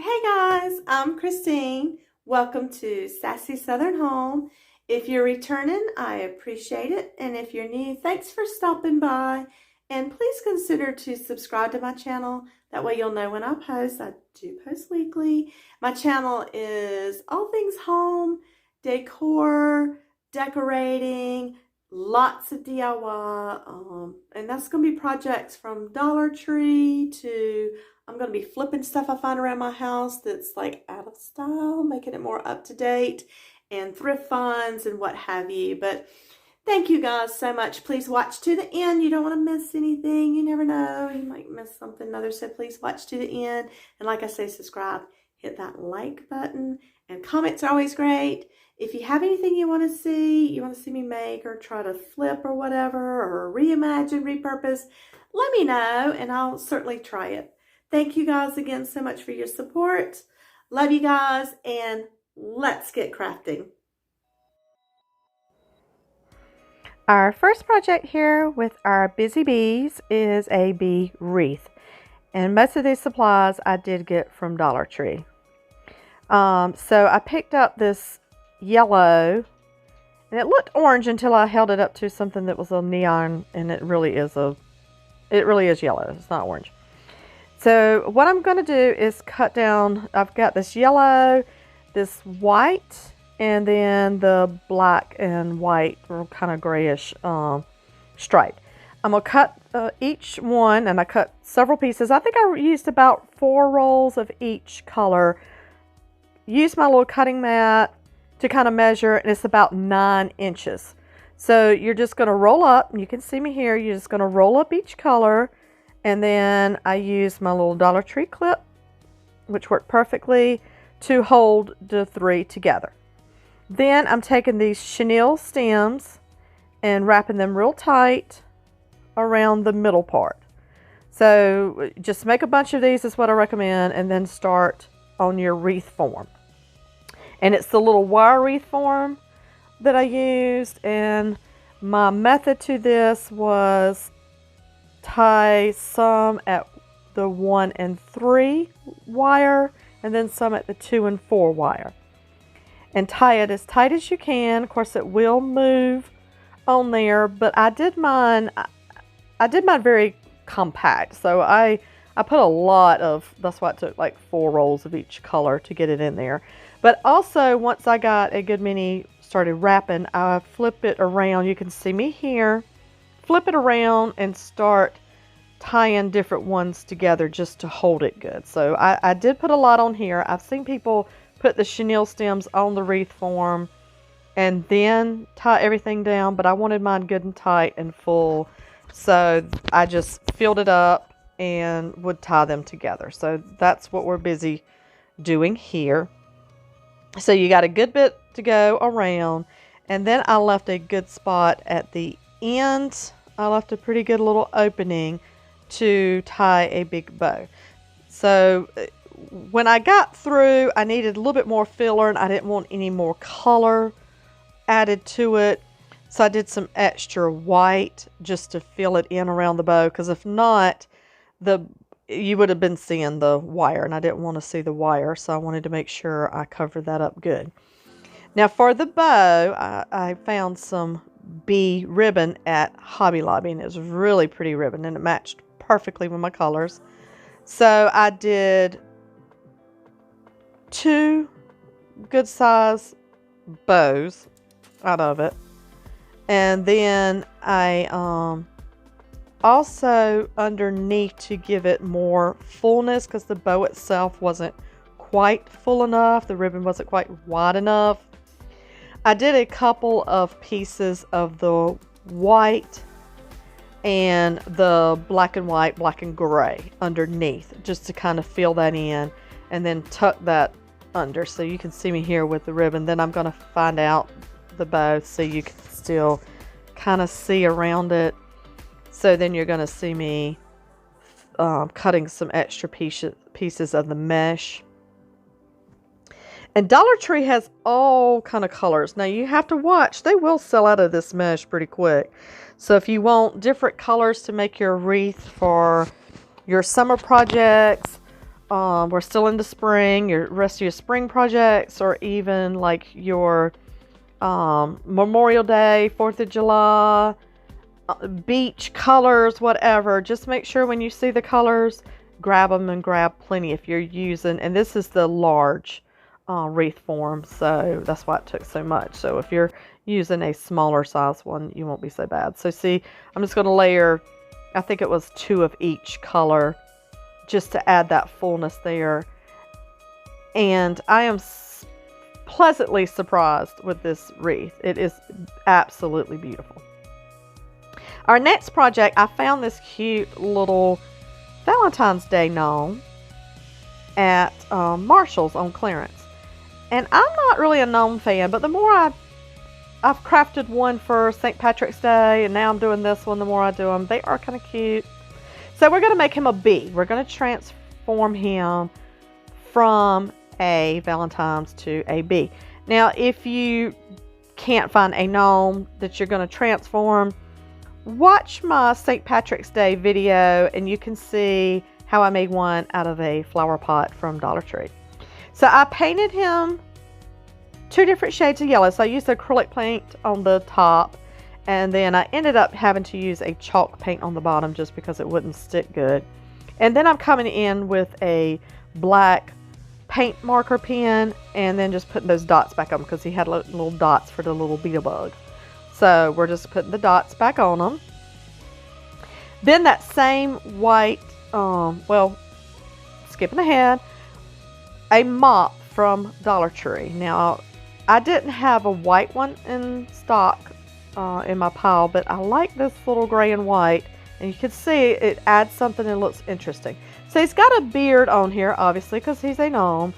Hey guys, I'm Christine. Welcome to Sassy Southern Home. If you're returning, I appreciate it. And if you're new, thanks for stopping by. And please consider to subscribe to my channel. That way you'll know when I post. I do post weekly. My channel is all things home, decor, decorating, lots of DIY. And that's going to be projects from Dollar Tree to I'm going to be flipping stuff I find around my house that's like out of style, making it more up to date, and thrift finds and what have you. But thank you guys so much. Please watch to the end. You don't want to miss anything. You never know. You might miss something. Another said please watch to the end. And like I say, subscribe. Hit that like button. And comments are always great. If you have anything you want to see me make or try to flip or whatever, or reimagine, repurpose, let me know and I'll certainly try it. Thank you guys again so much for your support. Love you guys, and let's get crafting. Our first project here with our busy bees is a bee wreath. And most of these supplies I did get from Dollar Tree. So I picked up this yellow, and it looked orange until I held it up to something that was a neon, and it really is yellow. It's not orange. So what I'm going to do is cut down, I've got this yellow, this white, and then the black and white, or kind of grayish stripe. I'm going to cut each one, and I cut several pieces. I think I used about 4 rolls of each color. Use my little cutting mat to kind of measure, and it's about 9 inches. So you're just going to roll up, and you can see me here, you're just going to roll up each color. And then I use my little Dollar Tree clip, which worked perfectly, to hold the 3 together. Then I'm taking these chenille stems and wrapping them real tight around the middle part. So just make a bunch of these is what I recommend, and then start on your wreath form. And it's the little wire wreath form that I used, and my method to this was tie some at the 1 and 3 wire, and then some at the 2 and 4 wire, and tie it as tight as you can. Of course, it will move on there, but I did mine very compact, so I put a lot of, that's why it took like 4 rolls of each color to get it in there. But also, once I got a good many started wrapping, I flip it around. You can see me here. Flip it around and start tying different ones together just to hold it good. So I did put a lot on here. I've seen people put the chenille stems on the wreath form and then tie everything down, but I wanted mine good and tight and full. So I just filled it up and would tie them together. So that's what we're busy doing here. So you got a good bit to go around, and then I left a good spot at the end. I left a pretty good little opening to tie a big bow. So when I got through, I needed a little bit more filler, and I didn't want any more color added to it. So I did some extra white just to fill it in around the bow, because if not, you would have been seeing the wire, and I didn't want to see the wire, so I wanted to make sure I covered that up good. Now for the bow, I found some bee ribbon at Hobby Lobby, and it was really pretty ribbon, and it matched perfectly with my colors. So I did 2 good size bows out of it, and then I also underneath, to give it more fullness, because the bow itself wasn't quite full enough, the ribbon wasn't quite wide enough, I did a couple of pieces of the white and the black and white, black and gray underneath, just to kind of fill that in, and then tuck that under. So you can see me here with the ribbon. Then I'm going to find out the bow so you can still kind of see around it. So then you're going to see me cutting some extra pieces of the mesh. And Dollar Tree has all kind of colors. Now you have to watch. They will sell out of this mesh pretty quick. So if you want different colors to make your wreath for your summer projects, we're still into spring, your rest of your spring projects, or even like your Memorial Day, 4th of July, beach colors, whatever. Just make sure when you see the colors, grab them and grab plenty if you're using, and this is the large wreath form, so that's why it took so much. So if you're using a smaller size one, you won't be so bad. So see, I'm just going to layer, I think it was 2 of each color, just to add that fullness there. And I am pleasantly surprised with this wreath. It is absolutely beautiful. Our next project, I found this cute little Valentine's Day gnome at Marshall's on clearance. And I'm not really a gnome fan, but the more I've crafted one for St. Patrick's Day, and now I'm doing this one, the more I do them, they are kind of cute. So we're going to make him a bee. We're going to transform him from a Valentine's to a bee. Now, if you can't find a gnome that you're going to transform, watch my St. Patrick's Day video and you can see how I made one out of a flower pot from Dollar Tree. So I painted him 2 different shades of yellow. So I used acrylic paint on the top, and then I ended up having to use a chalk paint on the bottom just because it wouldn't stick good. And then I'm coming in with a black paint marker pen and then just putting those dots back on because he had little dots for the little beetle bug. So we're just putting the dots back on them. Then that same white, skipping ahead, a mop from Dollar Tree. Now, I didn't have a white one in stock in my pile, but I like this little gray and white. And you can see it adds something that looks interesting. So he's got a beard on here, obviously, because he's a gnome.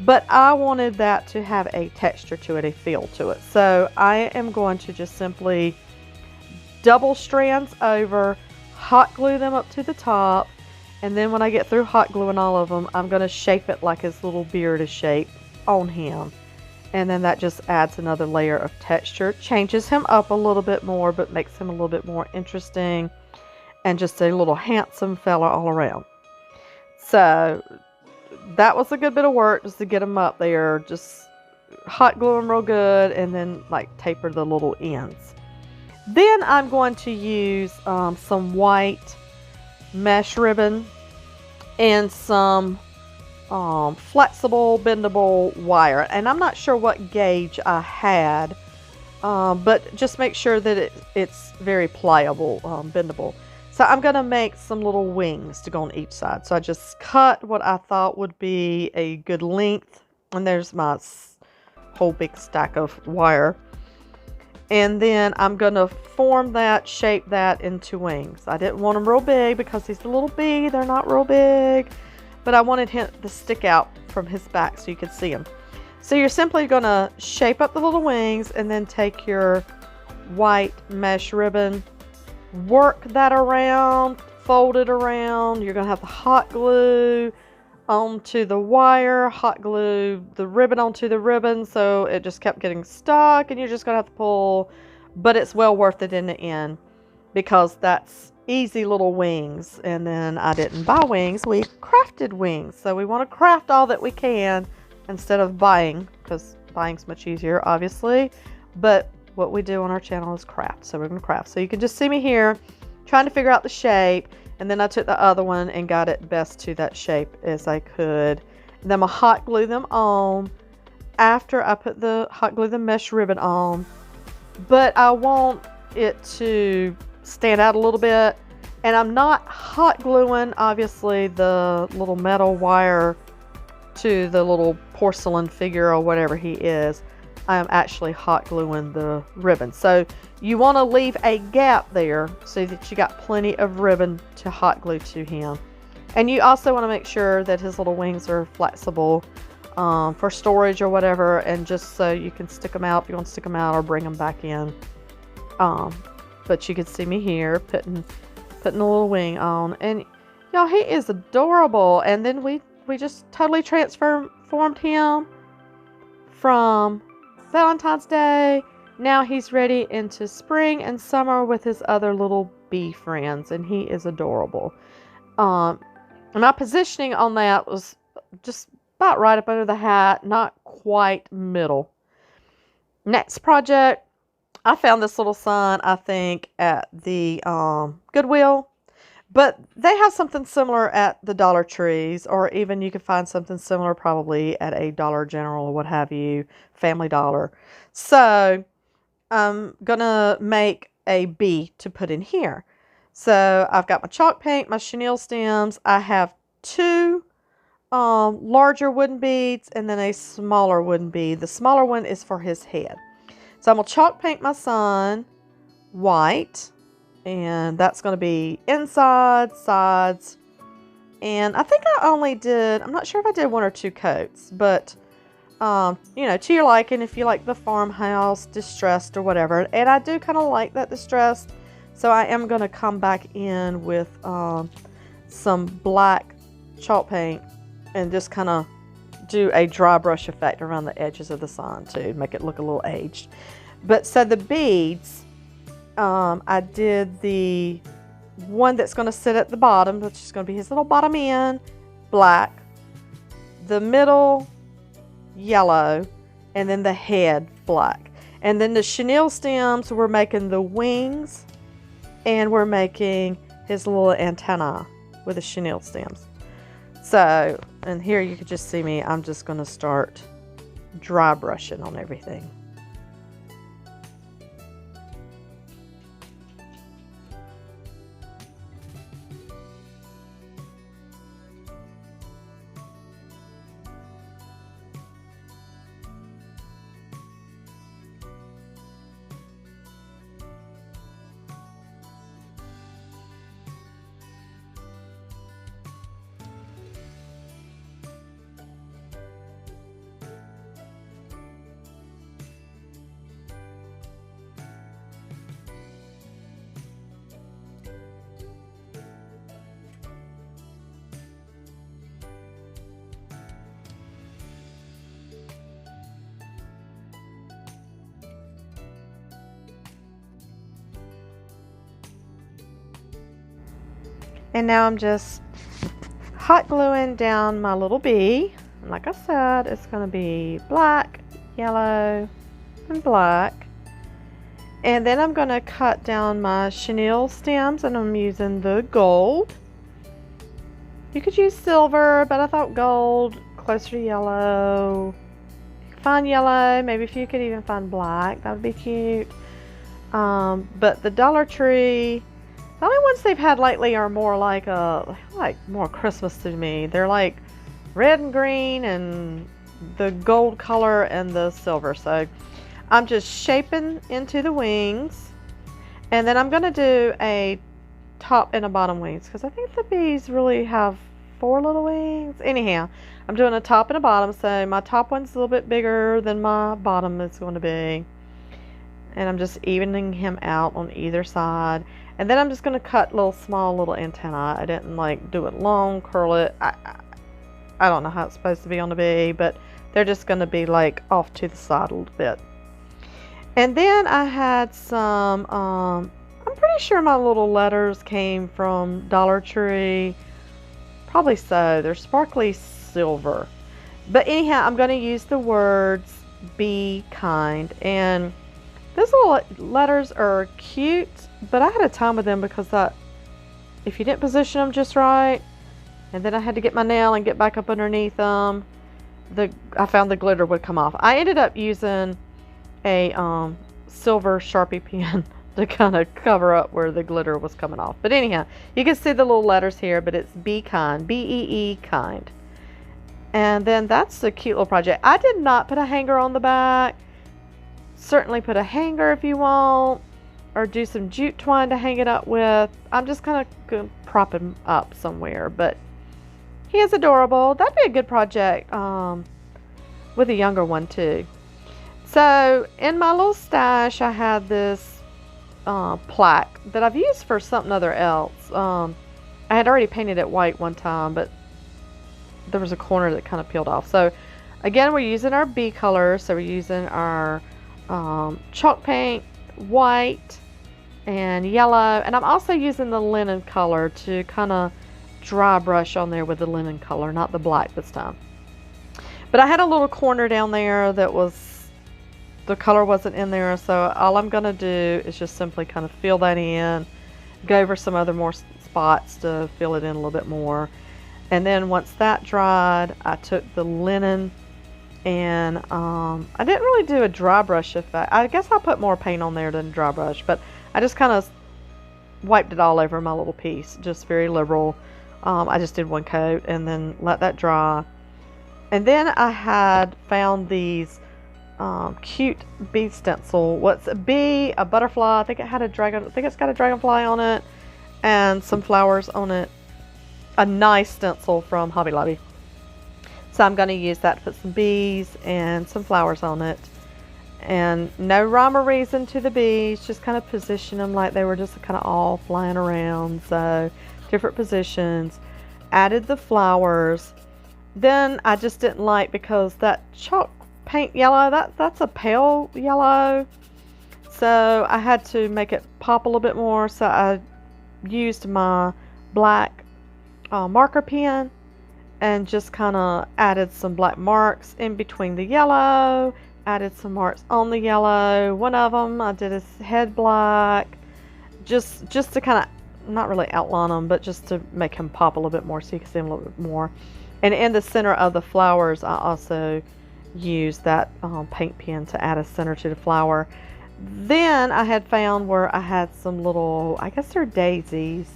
But I wanted that to have a texture to it, a feel to it. So I am going to just simply double strands over, hot glue them up to the top, and then when I get through hot gluing all of them, I'm going to shape it like his little beard is shaped on him. And then that just adds another layer of texture, changes him up a little bit more, but makes him a little bit more interesting, and just a little handsome fella all around. So that was a good bit of work just to get them up there. Just hot glue them real good and then like taper the little ends. Then I'm going to use some white mesh ribbon and some flexible bendable wire. And I'm not sure what gauge I had, but just make sure that it's very pliable, bendable. So I'm going to make some little wings to go on each side. So I just cut what I thought would be a good length. And there's my whole big stack of wire. And then I'm going to form that, shape that into wings. I didn't want them real big because he's a little bee. They're not real big. But I wanted him to stick out from his back so you could see him. So you're simply going to shape up the little wings and then take your white mesh ribbon, work that around, fold it around. You're going to have the hot glue onto the wire, hot glue the ribbon onto the ribbon, so it just kept getting stuck and you're just going to have to pull. But it's well worth it in the end because that's easy little wings. And then I didn't buy wings, we crafted wings. So we want to craft all that we can instead of buying, because buying's much easier obviously, but what we do on our channel is craft. So we're going to craft. So you can just see me here trying to figure out the shape, and then I took the other one and got it best to that shape as I could. And then I'm going to hot glue them on after I put the hot glue the mesh ribbon on, but I want it to stand out a little bit. And I'm not hot gluing obviously the little metal wire to the little porcelain figure or whatever he is. I am actually hot gluing the ribbon. So you want to leave a gap there so that you got plenty of ribbon to hot glue to him. And you also want to make sure that his little wings are flexible for storage or whatever, and just so you can stick them out if you want to stick them out or bring them back in. But you can see me here putting a little wing on, and y'all, he is adorable. And then we just totally transformed him from Valentine's Day. Now he's ready into spring and summer with his other little bee friends, and he is adorable. And my positioning on that was just about right up under the hat, not quite middle. Next project, I found this little sign, I think, at the Goodwill. But they have something similar at the Dollar Trees, or even you can find something similar probably at a Dollar General or what have you, Family Dollar. So I'm going to make a bee to put in here. So I've got my chalk paint, my chenille stems. I have two larger wooden beads and then a smaller wooden bead. The smaller one is for his head. So I'm going to chalk paint my sun white. And that's going to be inside, sides. And I think I only did, I'm not sure if I did one or two coats. But, you know, to your liking, if you like the farmhouse distressed or whatever. And I do kind of like that distressed. So I am going to come back in with some black chalk paint. And just kind of do a dry brush effect around the edges of the sign too. Make it look a little aged. But so the beads... I did the one that's going to sit at the bottom, which is going to be his little bottom end, black, the middle, yellow, and then the head, black. And then the chenille stems, we're making the wings, and we're making his little antenna with the chenille stems. So, and here you can just see me, I'm just going to start dry brushing on everything. And now I'm just hot gluing down my little bee. And like I said, it's going to be black, yellow, and black. And then I'm going to cut down my chenille stems, and I'm using the gold. You could use silver, but I thought gold, closer to yellow. You can find yellow, maybe if you could even find black, that would be cute. But the Dollar Tree... The only ones they've had lately are more like more Christmas to me. They're like red and green and the gold color and the silver. So I'm just shaping into the wings, and then I'm going to do a top and a bottom wings because I think the bees really have 4 little wings. Anyhow, I'm doing a top and a bottom. So my top one's a little bit bigger than my bottom is going to be, and I'm just evening him out on either side. And then I'm just going to cut small little antennae. I didn't like do it long, curl it. I don't know how it's supposed to be on the bee, but they're just going to be like off to the side a little bit. And then I had some, I'm pretty sure my little letters came from Dollar Tree. Probably so. They're sparkly silver. But anyhow, I'm going to use the words be kind. And those little letters are cute, but I had a time with them because if you didn't position them just right, and then I had to get my nail and get back up underneath them, I found the glitter would come off. I ended up using a silver Sharpie pen to kind of cover up where the glitter was coming off. But anyhow, you can see the little letters here, but it's be kind, B-E-E kind. And then that's a cute little project. I did not put a hanger on the back. Certainly put a hanger if you want, or do some jute twine to hang it up with. I'm just kind of going to prop him up somewhere, but he is adorable. That'd be a good project with a younger one too. So in my little stash, I had this plaque that I've used for something other else. I had already painted it white one time, but there was a corner that kind of peeled off. So again, we're using our bee colors. So we're using our chalk paint, white and yellow, and I'm also using the linen color to kind of dry brush on there with the linen color, not the black this time. But I had a little corner down there that was, the color wasn't in there, so all I'm going to do is just simply kind of fill that in, go over some other more spots to fill it in a little bit more. And then once that dried, I took the linen and I didn't really do a dry brush effect. I guess I put more paint on there than dry brush, but I just kind of wiped it all over my little piece, just very liberal. I just did one coat and then let that dry. And then I had found these cute bee stencil. What's a bee? A butterfly. I think it had a dragon. I think it's got a dragonfly on it and some flowers on it. A nice stencil from Hobby Lobby. So I'm going to use that to put some bees and some flowers on it. And no rhyme or reason to the bees, just kind of position them like they were just kind of all flying around. So different positions. Added the flowers. Then I just didn't like, because that chalk paint yellow, that's a pale yellow. So I had to make it pop a little bit more. So I used my black marker pen and just kind of added some black marks in between the yellow, added some marks on the yellow. One of them I did his head black, just to kind of not really outline them, but just to make him pop a little bit more so you can see him a little bit more. And in the center of the flowers, I also used that paint pen to add a center to the flower. Then I had found where I had some little, I guess they're daisies.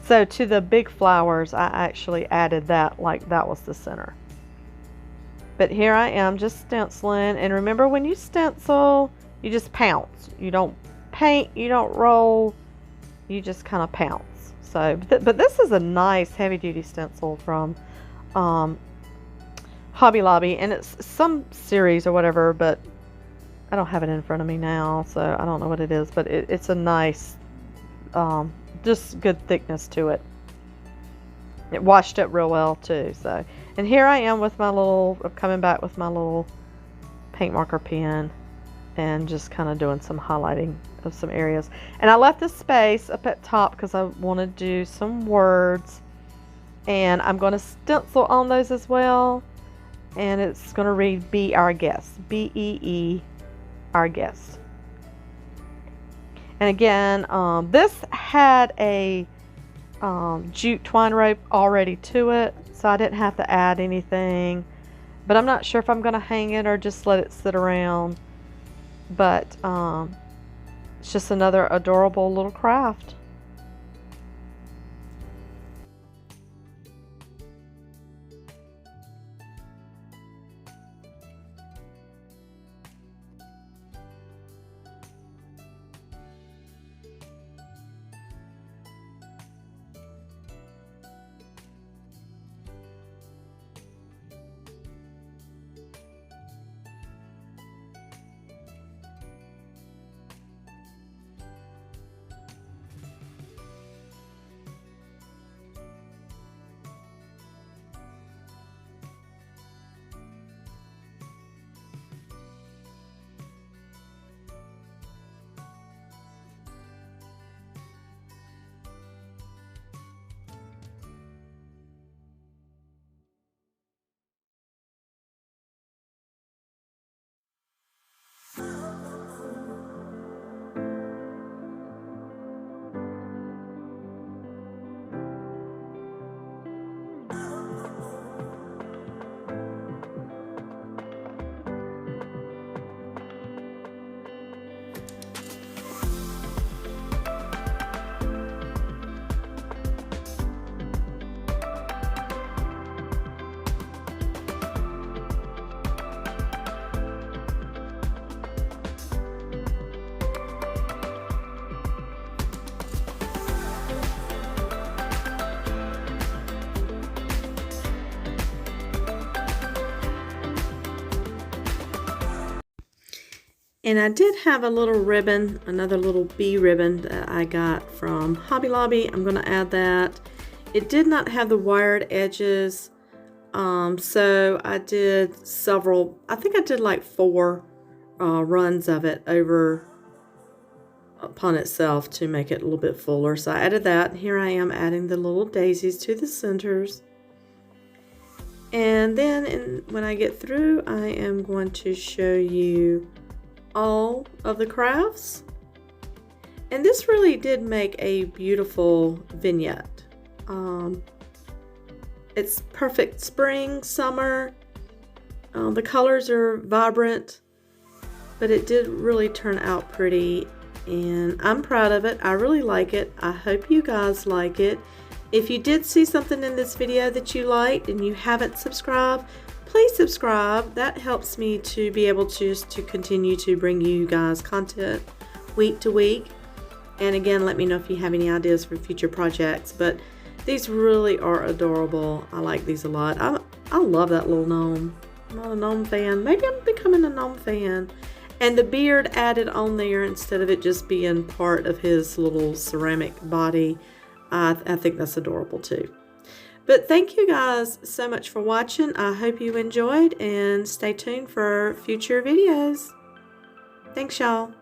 So to the big flowers, I actually added that like that was the center. But here I am just stenciling. And remember, when you stencil, you just pounce. You don't paint, you don't roll, you just kind of pounce. So, but this is a nice heavy duty stencil from Hobby Lobby. And it's some series or whatever, but I don't have it in front of me now, so I don't know what it is. But it's a nice, just good thickness to it. It washed up real well too. So, and here I am with my little, coming back with my little paint marker pen and just kind of doing some highlighting of some areas. And I left this space up at top because I want to do some words, and I'm going to stencil on those as well. And it's going to read "Be Our Guest," B-E-E, our guest. And again, this had a jute twine rope already to it, so I didn't have to add anything. But I'm not sure if I'm going to hang it or just let it sit around. But it's just another adorable little craft. And I did have a little ribbon, another little bee ribbon that I got from Hobby Lobby. I'm going to add that. It did not have the wired edges, so I did several, I think I did like 4 runs of it over upon itself to make it a little bit fuller. So I added that. Here I am adding the little daisies to the centers. And then when I get through, I am going to show you all of the crafts. And this really did make a beautiful vignette. It's perfect spring, summer. The colors are vibrant, but it did really turn out pretty, and I'm proud of it. I really like it. I hope you guys like it. If you did see something in this video that you liked and you haven't subscribed, please subscribe. That helps me to be able to continue to bring you guys content week to week. And again, let me know if you have any ideas for future projects. But these really are adorable. I like these a lot. I love that little gnome. I'm not a gnome fan. Maybe I'm becoming a gnome fan. And the beard added on there instead of it just being part of his little ceramic body. I think that's adorable too. But thank you guys so much for watching. I hope you enjoyed, and stay tuned for future videos. Thanks, y'all.